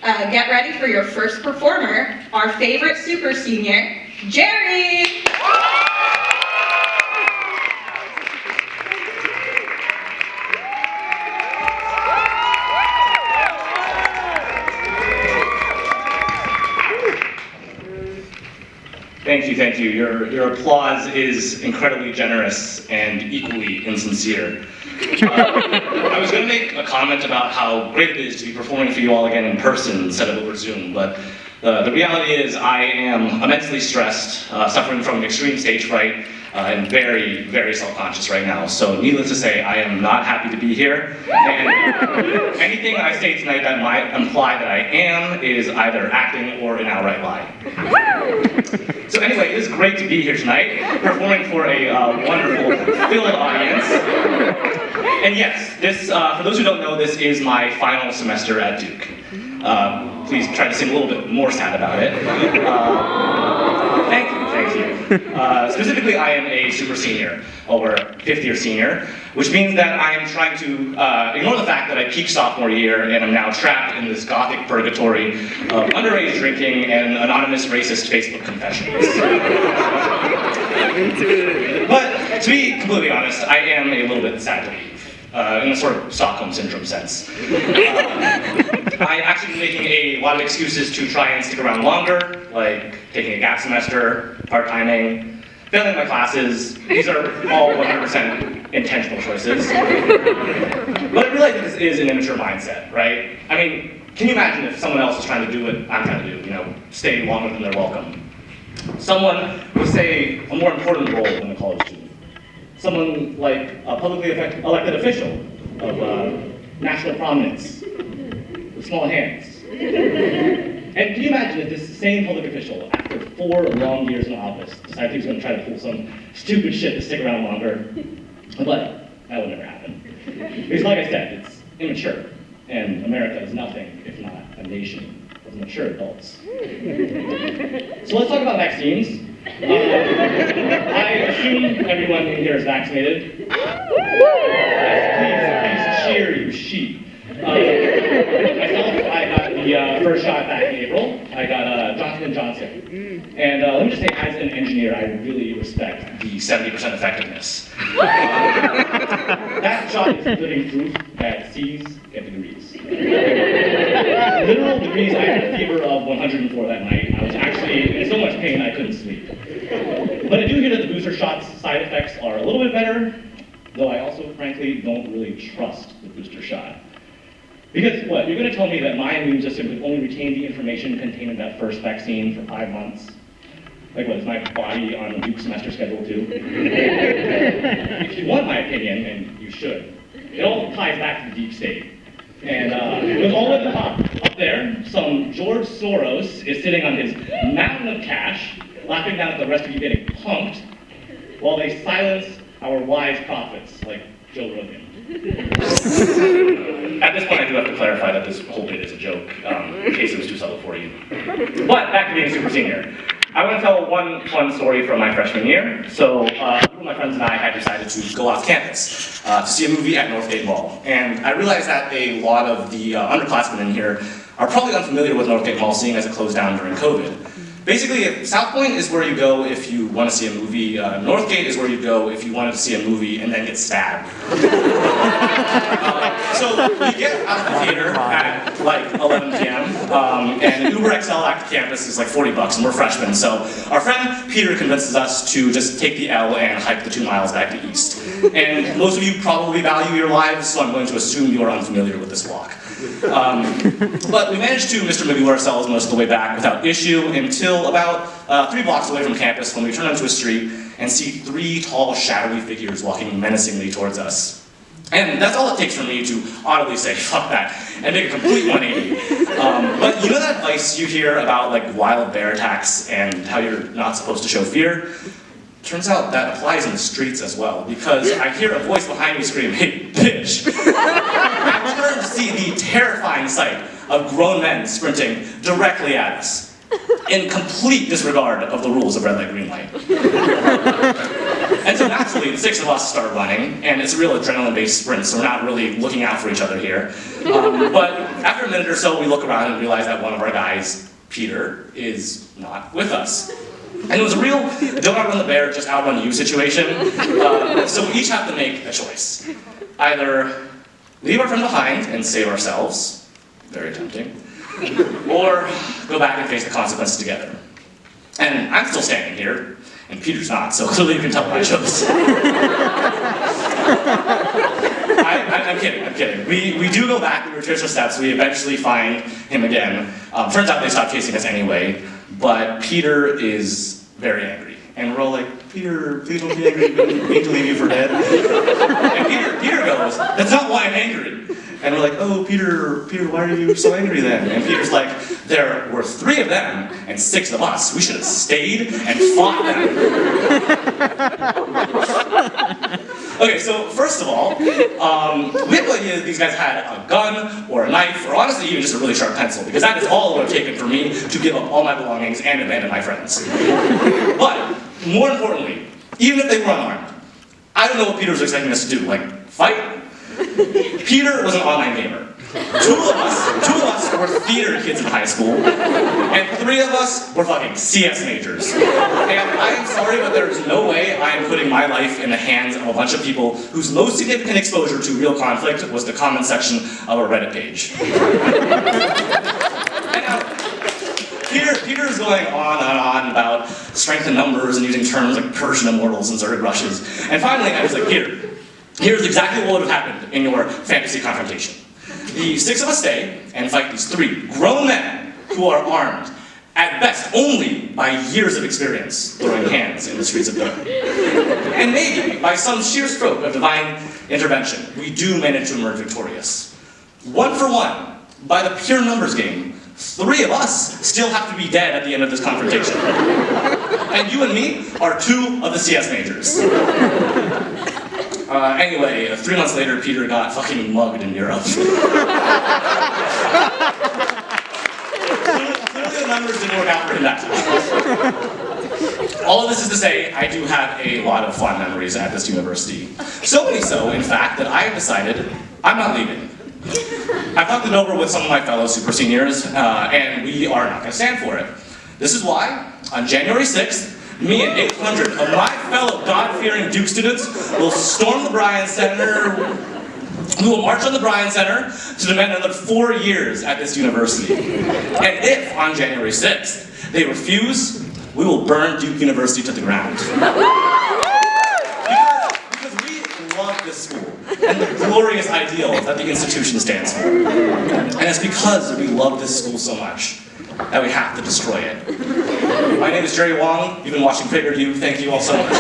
get ready for your first performer, our favorite super senior, Jerry! Thank you. Your applause is incredibly generous and equally insincere. I was going to make a comment about how great it is to be performing for you all again in person instead of over Zoom, but the reality is I am immensely stressed, suffering from extreme stage fright, and very, very self-conscious right now. So needless to say, I am not happy to be here. And anything I say tonight that might imply that I am is either acting or an outright lie. So anyway, it is great to be here tonight, performing for a wonderful, filled audience. And yes, this, for those who don't know, this is my final semester at Duke. Please try to sing a little bit more sad about it. Thank you. Specifically, I am a super senior, or fifth-year senior, which means that I am trying to ignore the fact that I peaked sophomore year and am now trapped in this gothic purgatory of underage drinking and anonymous racist Facebook confessions. But to be completely honest, I am a little bit sad to leave. In a sort of Stockholm Syndrome sense. I actually been making a lot of excuses to try and stick around longer, like taking a gap semester, part-timing, failing my classes. These are all 100% intentional choices. But I realize that this is an immature mindset, right? I mean, can you imagine if someone else was trying to do what I'm trying to do, you know, stay longer than they're welcome? Someone with, say, a more important role than a college student. Someone like a publicly elected official of national prominence, with small hands. And can you imagine if this same public official, after 4 long years in office, decided he was going to try to pull some stupid shit to stick around longer? But that would never happen. Because like I said, it's immature, and America is nothing if not a nation of mature adults. So let's talk about vaccines. I assume everyone in here is vaccinated. Yes, please cheer, you sheep. Myself, I got the first shot back in April. I got Johnson & Johnson. And let me just say, as an engineer, I really respect the 70% effectiveness. That shot is living proof that C's get degrees. Literal degrees, I had a fever of 104 that night. I was actually in so much pain I couldn't sleep. But I do hear that the booster shot's side effects are a little bit better, though I also, frankly, don't really trust the booster shot. Because what, you're going to tell me that my immune system could only retain the information contained in that first vaccine for 5 months? Like what, is my body on a Duke semester schedule too? If you want my opinion, and you should, it all ties back to the deep state. And with all at the top, up there, some George Soros is sitting on his mountain of cash, laughing down at the rest of you getting punked, while they silence our wise prophets, like Joe Rogan. At this point, I do have to clarify that this whole bit is a joke, in case it was too subtle for you. But back to being a super senior. I want to tell one fun story from my freshman year. So, a group of my friends and I had decided to go off campus to see a movie at Northgate Mall. And I realized that a lot of the underclassmen in here are probably unfamiliar with Northgate Mall, seeing as it closed down during COVID. Basically, South Point is where you go if you want to see a movie. Northgate is where you go if you wanted to see a movie and then get stabbed. So we get out of the theater at like 11 p.m. And Uber XL Act campus is like $40, and we're freshmen. So our friend Peter convinces us to just take the L and hike the 2 miles back to East. And most of you probably value your lives, so I'm going to assume you are unfamiliar with this walk. But we managed to Mr. Magoo ourselves most of the way back without issue until about 3 blocks away from campus when we turn onto a street and see 3 tall, shadowy figures walking menacingly towards us. And that's all it takes for me to audibly say, fuck that, and make a complete 180. But you know that advice you hear about like wild bear attacks and how you're not supposed to show fear? Turns out that applies in the streets as well, because I hear a voice behind me scream, hey, bitch! I turn to see the terrifying sight of grown men sprinting directly at us, in complete disregard of the rules of red light, green light. And so naturally, the 6 of us start running, and it's a real adrenaline-based sprint, so we're not really looking out for each other here. But after a minute or so, we look around and realize that one of our guys, Peter, is not with us. And it was a real don't outrun the bear, just outrun you situation. So we each have to make a choice. Either leave our friend behind and save ourselves, very tempting, or go back and face the consequences together. And I'm still standing here, and Peter's not, so clearly you can tell what I chose. I'm kidding. We do go back, we retrace our steps, we eventually find him again. Turns out they stopped chasing us anyway, but Peter is very angry. And we're all like, Peter, please don't be angry, we didn't mean to leave you for dead. And Peter goes, that's not why I'm angry. And we're like, oh, Peter, why are you so angry then? And Peter's like, there were 3 of them and 6 of us. We should have stayed and fought them. Okay, so first of all, we have no idea that these guys had a gun or a knife or honestly even just a really sharp pencil because that is all it would have taken for me to give up all my belongings and abandon my friends. But more importantly, even if they were unarmed, I don't know what Peter was expecting us to do, like fight? Peter was an online gamer. Two of us were theater kids in high school, and 3 of us were fucking CS majors. And I am sorry, but there is no way I am putting my life in the hands of a bunch of people whose most significant exposure to real conflict was the comment section of a Reddit page. And now, Peter is going on and on about strength in numbers and using terms like Persian immortals and Zerg rushes. And finally, I was like, here's exactly what would have happened in your fantasy confrontation. The 6 of us stay and fight these 3 grown men who are armed, at best only by years of experience throwing hands in the streets of Durham. And maybe, by some sheer stroke of divine intervention, we do manage to emerge victorious. 1 for 1, by the pure numbers game, 3 of us still have to be dead at the end of this confrontation. And you and me are 2 of the CS majors. Anyway, 3 months later, Peter got fucking mugged in Europe. Clearly the numbers didn't work out for him that time. All of this is to say, I do have a lot of fond memories at this university. So many so, in fact, that I have decided I'm not leaving. I've talked it over with some of my fellow super seniors, and we are not going to stand for it. This is why, on January 6th, me and 800 of my fellow God-fearing Duke students will storm the Bryan Center. We will march on the Bryan Center to demand another 4 years at this university. And if, on January 6th, they refuse, we will burn Duke University to the ground. Because we love this school and the glorious ideals that the institution stands for. And it's because we love this school so much that we have to destroy it. My name is Jerry Wang. You've been watching PragerU. Thank you all so much.